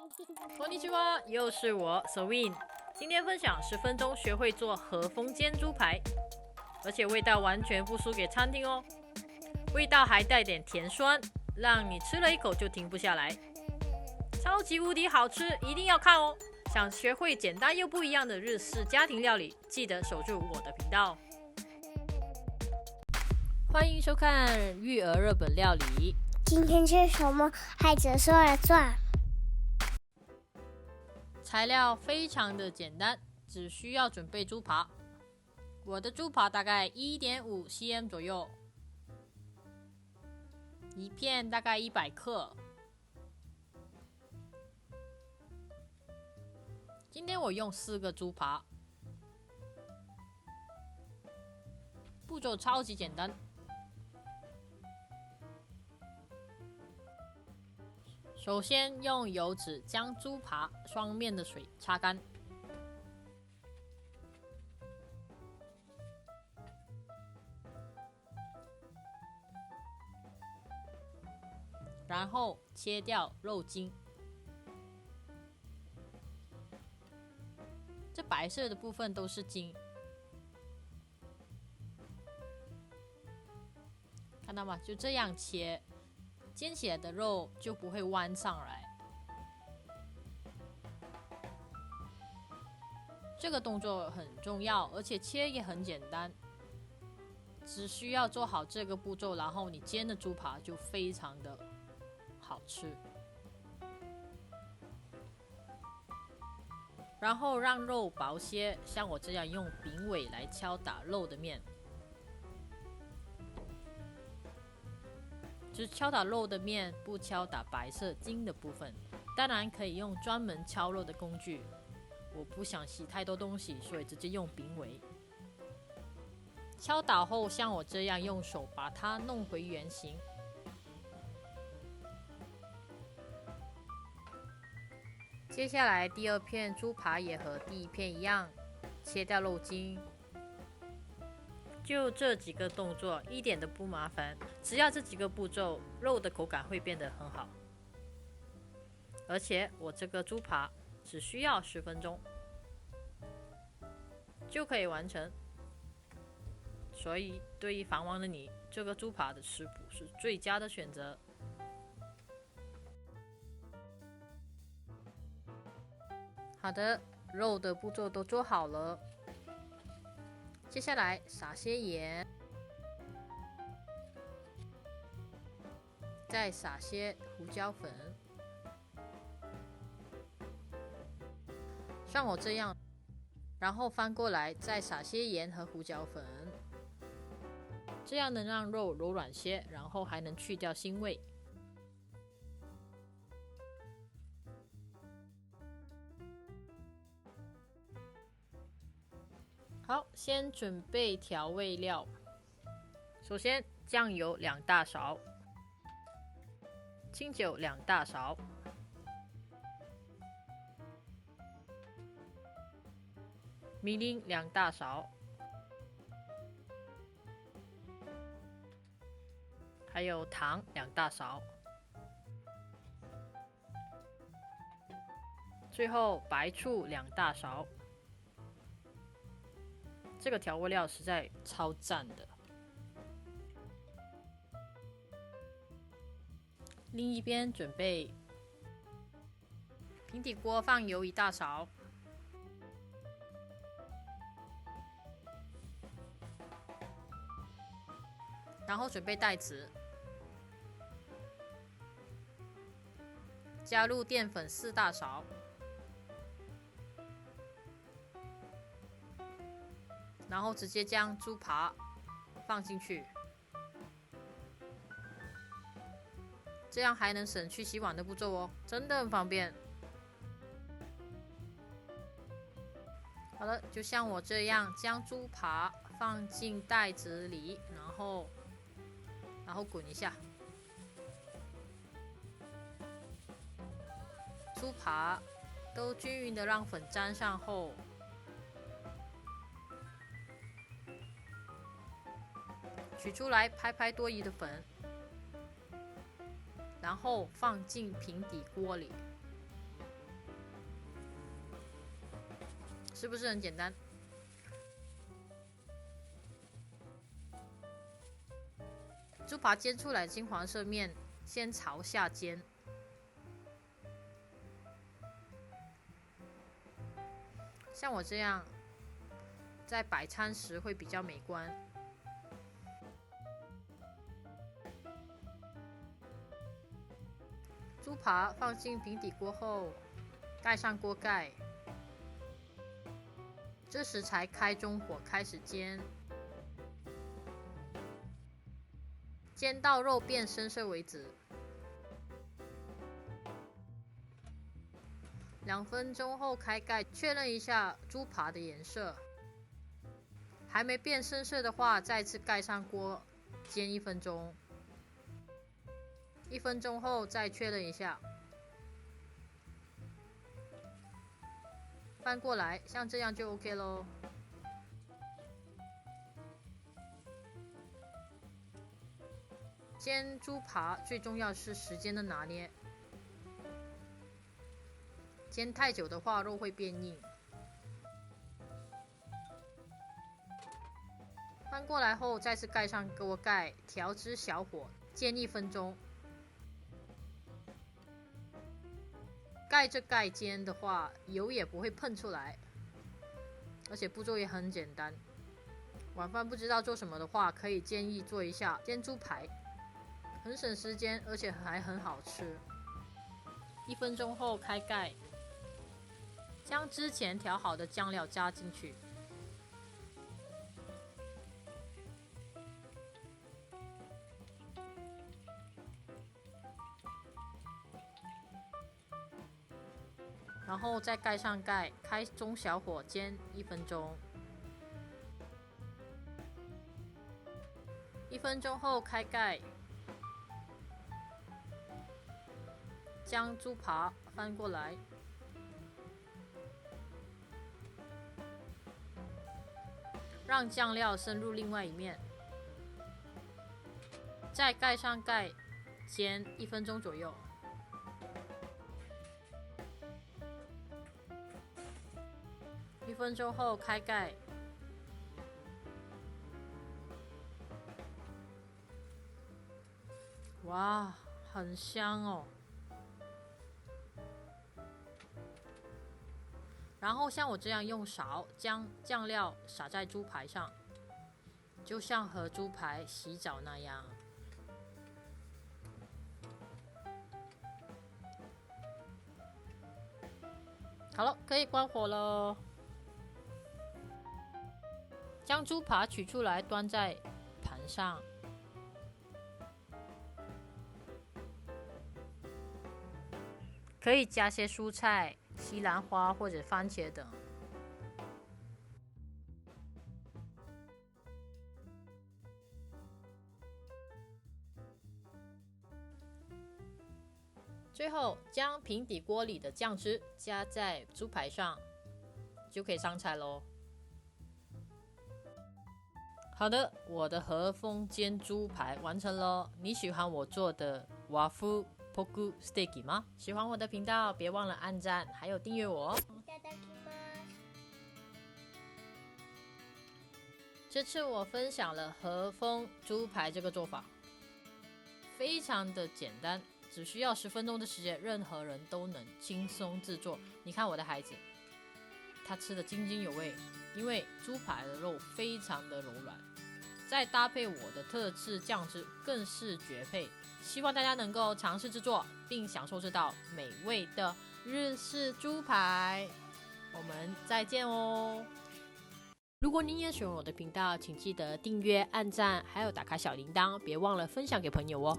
こんにちは，又是我 Swin。今天分享10分钟学会做和风煎猪排，而且味道完全不输给餐厅哦，味道还带点甜酸，让你吃了一口就停不下来，超级无敌好吃，一定要看哦！想学会简单又不一样的日式家庭料理，记得守住我的频道。欢迎收看育儿日本料理。今天吃什么？孩子说了算。材料非常的简单，只需要准备猪扒。我的猪扒大概 1.5 cm 左右，一片大概100克。今天我用4个猪扒，步骤超级简单。首先用油纸将猪扒双面的水擦干，然后切掉肉筋，这白色的部分都是筋，看到吗？就这样切。煎起来的肉就不会弯上来。这个动作很重要，而且切也很简单，只需要做好这个步骤，然后你煎的猪扒就非常的好吃。然后让肉薄些，像我这样用柄尾来敲打肉的面。只敲打肉的面，不敲打白色筋的部分。当然可以用专门敲肉的工具，我不想洗太多东西，所以直接用柄尾。敲打后，像我这样用手把它弄回原形。接下来第二片猪扒也和第一片一样，切掉肉筋。就这几个动作，一点都不麻烦，只要这几个步骤，肉的口感会变得很好。而且我这个猪扒只需要10分钟就可以完成，所以对于繁忙的你，这个猪扒的食谱是最佳的选择。好的，肉的步骤都做好了。接下来撒些盐，再撒些胡椒粉，像我这样，然后翻过来再撒些盐和胡椒粉，这样能让肉柔软些，然后还能去掉腥味。好，先准备调味料。首先，酱油2大勺，清酒2大勺，米林2大勺，还有糖2大勺。最后，白醋2大勺。这个调味料实在超赞的。另一边准备平底锅，放油1大勺，然后准备袋子，加入淀粉4大勺。然后直接将猪扒放进去，这样还能省去洗碗的步骤哦，真的很方便。好了，就像我这样将猪扒放进袋子里，然后滚一下。猪扒都均匀的让粉沾上后，取出来拍拍多余的粉，然后放进平底锅里。是不是很简单？猪扒煎出来金黄色面，先朝下煎。像我这样，在摆餐时会比较美观。猪扒放进平底锅后，盖上锅盖，这时才开中火开始煎，煎到肉变深色为止。2分钟后开盖，确认一下猪扒的颜色，还没变深色的话，再次盖上锅煎1分钟。1分钟后再确认一下，翻过来，像这样就 OK 咯。煎猪扒最重要是时间的拿捏，煎太久的话肉会变硬。翻过来后再次盖上锅盖，调至小火煎1分钟。盖着盖煎的话，油也不会喷出来，而且步骤也很简单。晚饭不知道做什么的话，可以建议做一下煎猪排，很省时间，而且还很好吃。1分钟后开盖，将之前调好的酱料加进去，然后再盖上盖，开中小火煎1分钟。1分钟后开盖，将猪扒翻过来，让酱料渗入另外一面，再盖上盖，煎1分钟左右。1分钟后开盖，哇，很香哦！然后像我这样用勺将酱料撒在猪排上，就像和猪排洗澡那样。好了，可以关火了。将猪扒取出来，端在盘上。可以加些蔬菜，西兰花或者番茄等。最后，将平底锅里的酱汁加在猪排上，就可以上菜咯。好的，我的和风煎猪排完成了。你喜欢我做的和風ポークステーキ吗？喜欢我的频道，别忘了按赞，还有订阅我哦。这次我分享了和风猪排这个做法，非常的简单，只需要10分钟的时间，任何人都能轻松制作。你看我的孩子，他吃得津津有味，因为猪排的肉非常的柔软，再搭配我的特制酱汁，更是绝配。希望大家能够尝试制作，并享受这道美味的日式猪排。我们再见哦！如果你也喜欢我的频道，请记得订阅、按赞，还有打开小铃铛，别忘了分享给朋友哦。